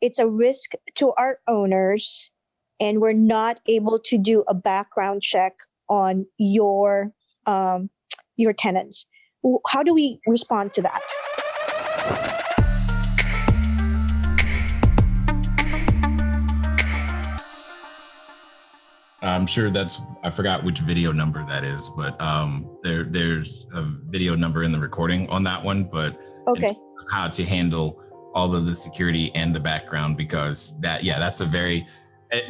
it's a risk to our owners, and we're not able to do a background check on your tenants. How do we respond to that? I'm sure I forgot which video number that is, but there's a video number in the recording on that one, but okay, how to handle all of the security and the background, because that's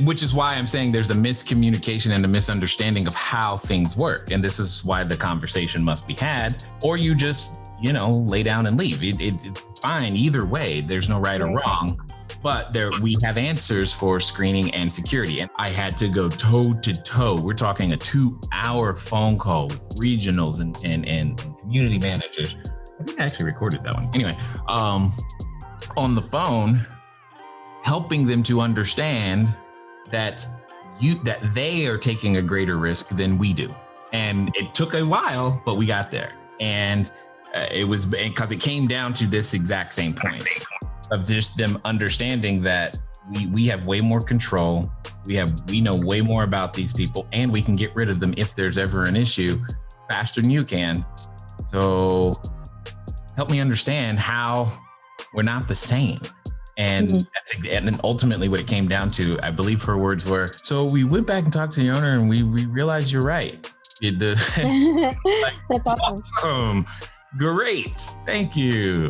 which is why I'm saying there's a miscommunication and a misunderstanding of how things work. And this is why the conversation must be had, or you just, lay down and leave. It's fine either way. There's no right or wrong. But we have answers for screening and security. And I had to go toe to toe. We're talking a 2-hour phone call with regionals and community managers. I think I actually recorded that one. Anyway, on the phone, helping them to understand that they are taking a greater risk than we do. And it took a while, but we got there. And it was because it came down to this exact same point of just them understanding that we have way more control. We know way more about these people, and we can get rid of them if there's ever an issue faster than you can. So help me understand how we're not the same. And and ultimately what it came down to, I believe her words were, so we went back and talked to the owner and we realized you're right. That's awesome. Great. Thank you.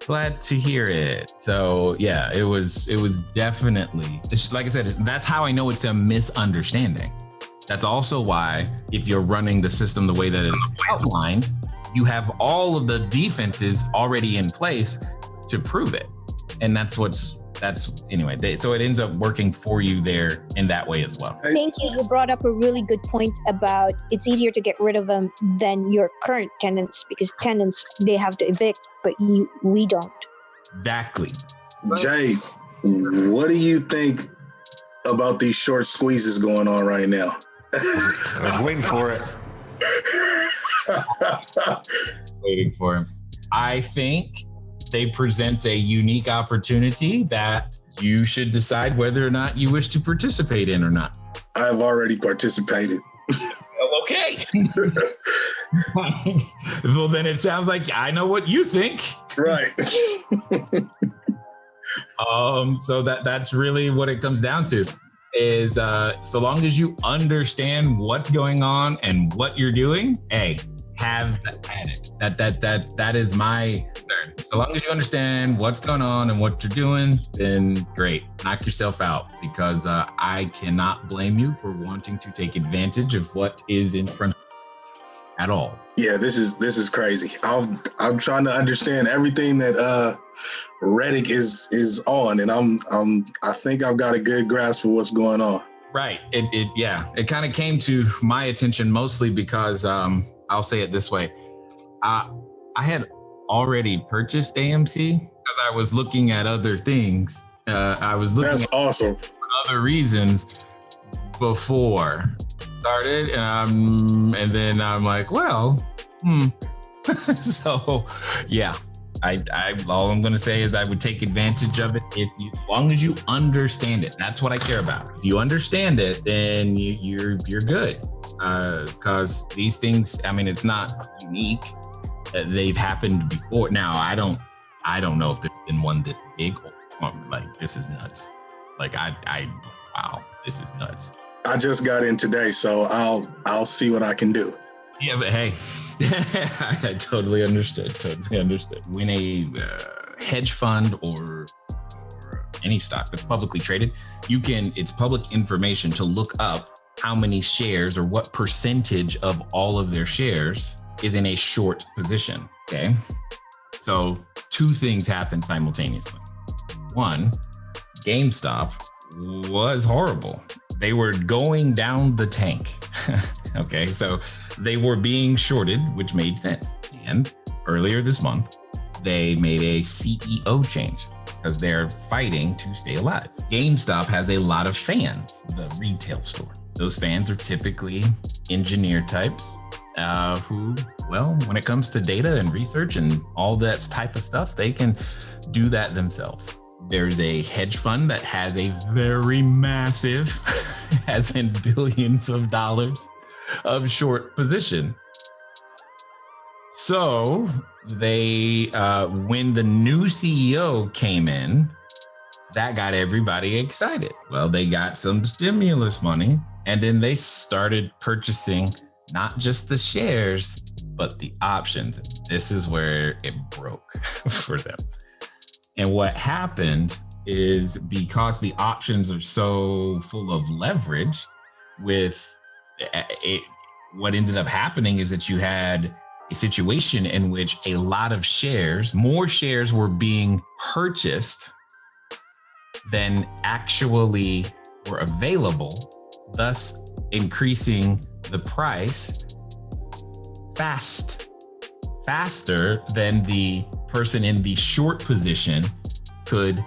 Glad to hear it. So yeah, it was definitely, like I said, that's how I know it's a misunderstanding. That's also why if you're running the system the way that it's outlined, you have all of the defenses already in place to prove it. And anyway, so it ends up working for you there in that way as well. Thank you. You brought up a really good point about it's easier to get rid of them than your current tenants, because tenants, they have to evict, but we don't. Exactly. Jay, what do you think about these short squeezes going on right now? I was waiting for it. Waiting for him. I think they present a unique opportunity that you should decide whether or not you wish to participate in or not. I've already participated. Okay. Well, then it sounds like I know what you think. Right. So that's really what it comes down to is so long as you understand what's going on and what you're doing, have at it. That is my concern. So long as you understand what's going on and what you're doing, then great. Knock yourself out, because I cannot blame you for wanting to take advantage of what is in front of you at all. Yeah, this is crazy. I'm trying to understand everything that Reddick is on, and I think I've got a good grasp of what's going on. Right. It kind of came to my attention mostly because I'll say it this way. I had already purchased AMC because I was looking at other things. I was looking That's at awesome. other reasons before started, and then I'm like, well, So yeah, I all I'm gonna say is I would take advantage of it as long as you understand it. That's what I care about. If you understand it, then you're good. Because these things, I mean, it's not unique. They've happened before. Now, I don't know if there's been one this big. Like, this is nuts. Like wow, this is nuts. I just got in today, so I'll see what I can do. Yeah, but hey, I totally understood. When a hedge fund or any stock that's publicly traded, it's public information to look up how many shares or what percentage of all of their shares is in a short position, okay? So 2 things happen simultaneously. 1, GameStop was horrible. They were going down the tank, okay? So they were being shorted, which made sense. And earlier this month, they made a CEO change because they're fighting to stay alive. GameStop has a lot of fans, the retail store. Those fans are typically engineer types who, well, when it comes to data and research and all that type of stuff, they can do that themselves. there's a hedge fund that has a very massive, as in billions of dollars of short position. So they, when the new CEO came in, that got everybody excited. Well, they got some stimulus money, and then they started purchasing not just the shares, but the options. This is where it broke for them. And what happened is, because the options are so full of leverage with it, what ended up happening is that you had a situation in which a lot of shares, more shares were being purchased than actually were available, thus increasing the price faster than the person in the short position could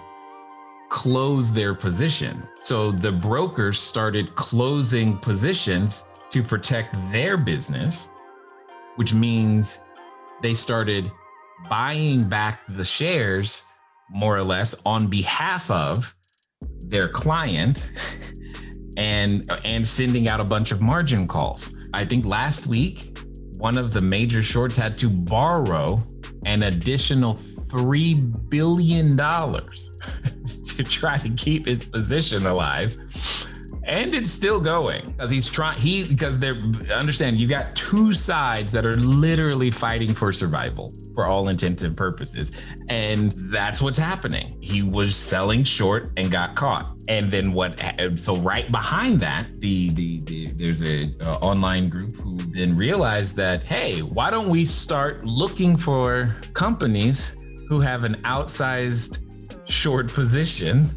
close their position. So the brokers started closing positions to protect their business, which means they started buying back the shares more or less on behalf of their client and sending out a bunch of margin calls. I think last week, one of the major shorts had to borrow an additional $3 billion to try to keep his position alive. And it's still going because they're understand you got two sides that are literally fighting for survival for all intents and purposes. And that's what's happening. He was selling short and got caught. And then so right behind that, there's a online group who then realized that, hey, why don't we start looking for companies who have an outsized short position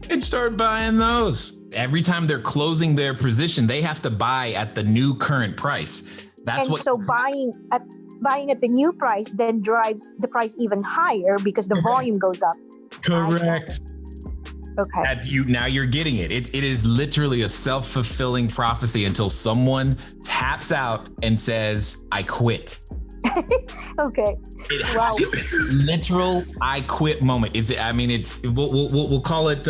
and start buying those. Every time they're closing their position, they have to buy at the new current price. So buying at the new price then drives the price even higher because the volume goes up. Correct. Okay. Now you're getting it. It is literally a self-fulfilling prophecy until someone taps out and says, I quit. Okay. Wow. Literal I quit moment. We'll call it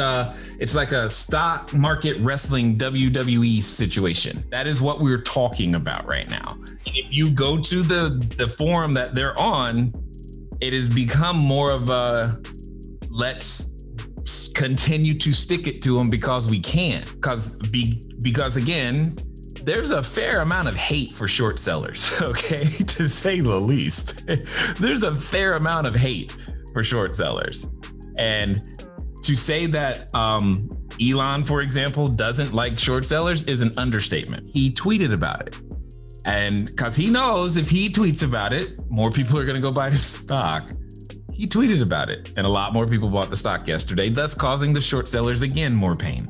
it's like a stock market wrestling WWE situation. That is what we're talking about right now. And if you go to the forum that they're on, it has become more of a let's continue to stick it to them because we can. Because again, there's a fair amount of hate for short sellers, okay, to say the least. There's a fair amount of hate for short sellers. And to say that Elon, for example, doesn't like short sellers is an understatement. He tweeted about it. And because he knows if he tweets about it, more people are going to go buy the stock. He tweeted about it, and a lot more people bought the stock yesterday, thus causing the short sellers again more pain.